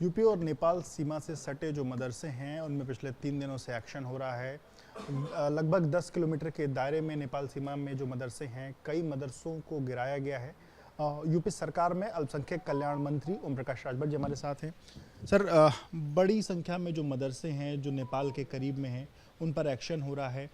UP और नेपाल सीमा से सटे जो मदरसे हैं उनमें पिछले 3 दिनों से एक्शन हो रहा है। लगभग 10 किलोमीटर के दायरे में नेपाल सीमा में जो मदरसे हैं कई मदरसों को गिराया गया है। यूपी सरकार में अल्पसंख्यक कल्याण मंत्री ओम प्रकाश राजभर जी हमारे साथ हैं। सर, बड़ी संख्या में जो मदरसे हैं जो नेपाल के करीब में हैं उन पर एक्शन हो रहा है।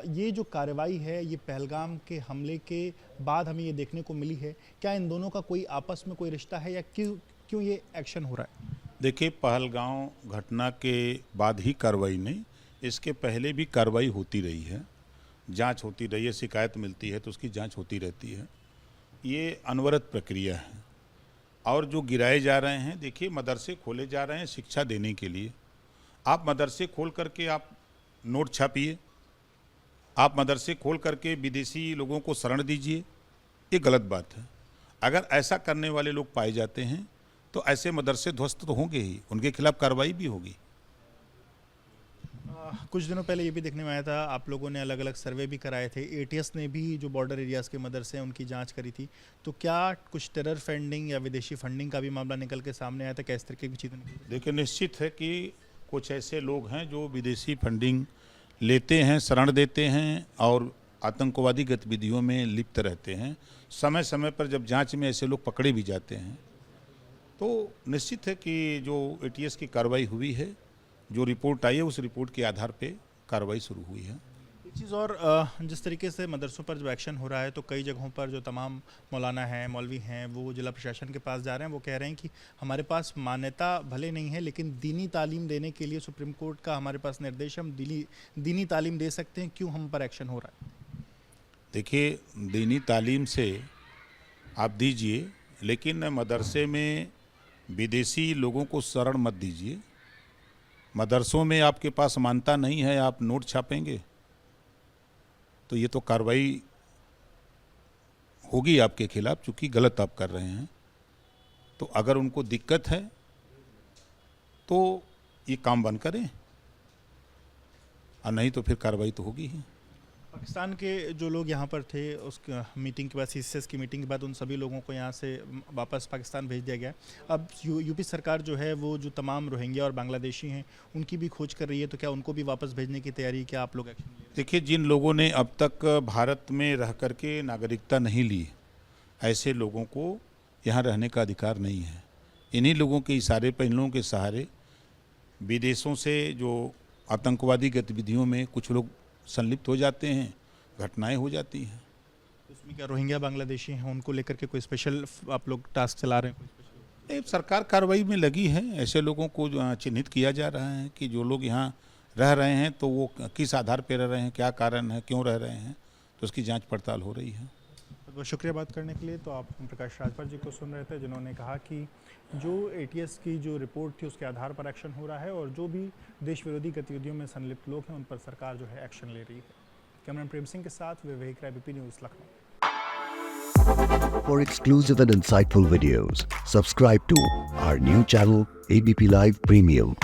ये जो कार्रवाई है ये पहलगाम के हमले के बाद हमें ये देखने को मिली है। क्या इन दोनों का कोई आपस में कोई रिश्ता है या क्यों क्यों ये एक्शन हो रहा है? देखिए, पहलगांव घटना के बाद ही कार्रवाई नहीं, इसके पहले भी कार्रवाई होती रही है, जांच होती रही है, शिकायत मिलती है तो उसकी जांच होती रहती है। ये अनवरत प्रक्रिया है। और जो गिराए जा रहे हैं, देखिए मदरसे खोले जा रहे हैं शिक्षा देने के लिए। आप मदरसे खोल करके आप नोट छापिए, आप मदरसे खोल करके विदेशी लोगों को शरण दीजिए, ये गलत बात है। अगर ऐसा करने वाले लोग पाए जाते हैं तो ऐसे मदरसे ध्वस्त तो होंगे ही, उनके खिलाफ कार्रवाई भी होगी। कुछ दिनों पहले ये भी देखने में आया था, आप लोगों ने अलग अलग सर्वे भी कराए थे। एटीएस ने भी जो बॉर्डर एरियाज़ के मदरसे हैं उनकी जांच करी थी। तो क्या कुछ टेरर फंडिंग या विदेशी फंडिंग का भी मामला निकल के सामने आया था? क्या इस तरीके की चीज़ें निकली? देखिए, निश्चित है कि कुछ ऐसे लोग हैं जो विदेशी फंडिंग लेते हैं, शरण देते हैं और आतंकवादी गतिविधियों में लिप्त रहते हैं। समय समय पर जब जांच में ऐसे लोग पकड़े भी जाते हैं तो निश्चित है कि जो एटीएस की कार्रवाई हुई है, जो रिपोर्ट आई है उस रिपोर्ट के आधार पे कार्रवाई शुरू हुई है। एक चीज़ और, जिस तरीके से मदरसों पर जो एक्शन हो रहा है तो कई जगहों पर जो तमाम मौलाना हैं, मौलवी हैं, वो जिला प्रशासन के पास जा रहे हैं। वो कह रहे हैं कि हमारे पास मान्यता भले नहीं है लेकिन दीनी तालीम देने के लिए सुप्रीम कोर्ट का हमारे पास निर्देश, हम दीनी तालीम दे सकते हैं, क्यों हम पर एक्शन हो रहा है? देखिए, दीनी तालीम से आप दीजिए, लेकिन मदरसे में विदेशी लोगों को शरण मत दीजिए। मदरसों में आपके पास मान्यता नहीं है, आप नोट छापेंगे तो ये तो कार्रवाई होगी आपके खिलाफ, चूँकि गलत आप कर रहे हैं। तो अगर उनको दिक्कत है तो ये काम बंद करें, और नहीं तो फिर कार्रवाई तो होगी ही। पाकिस्तान के जो लोग यहाँ पर थे उस मीटिंग के बाद, सीसीएस की मीटिंग के बाद, उन सभी लोगों को यहाँ से वापस पाकिस्तान भेज दिया गया। अब यूपी सरकार जो है वो जो तमाम रोहिंग्या और बांग्लादेशी हैं उनकी भी खोज कर रही है। तो क्या उनको भी वापस भेजने की तैयारी, क्या आप लोग एक्शन लिए? देखिए, जिन लोगों ने अब तक भारत में रह करके नागरिकता नहीं ली, ऐसे लोगों को यहाँ रहने का अधिकार नहीं है। इन्हीं लोगों के इशारे पर, इन लोगों के सहारे विदेशों से जो आतंकवादी गतिविधियों में कुछ लोग संलिप्त हो जाते हैं, घटनाएं हो जाती हैं। इसमें क्या रोहिंग्या बांग्लादेशी हैं उनको लेकर के कोई स्पेशल आप लोग टास्क चला रहे हैं? कोई स्पेशल? ये सरकार कार्रवाई में लगी है। ऐसे लोगों को जो चिन्हित किया जा रहा है कि जो लोग यहाँ रह रहे हैं तो वो किस आधार पर रह रहे हैं, क्या कारण है, क्यों रह रहे हैं, तो उसकी जांच पड़ताल हो रही है। बहुत शुक्रिया बात करने के लिए। तो आप ओम प्रकाश राजभर जी को सुन रहे थे, जिन्होंने कहा कि जो एटीएस की जो रिपोर्ट थी उसके आधार पर एक्शन हो रहा है और जो भी देश विरोधी गतिविधियों में संलिप्त लोग हैं उन पर सरकार जो है एक्शन ले रही है। कैमरामैन प्रेम सिंह के साथ Vivek Rai, BP news, Lucknow. For exclusive and insightful videos, subscribe to our new channel ABP Live Premium.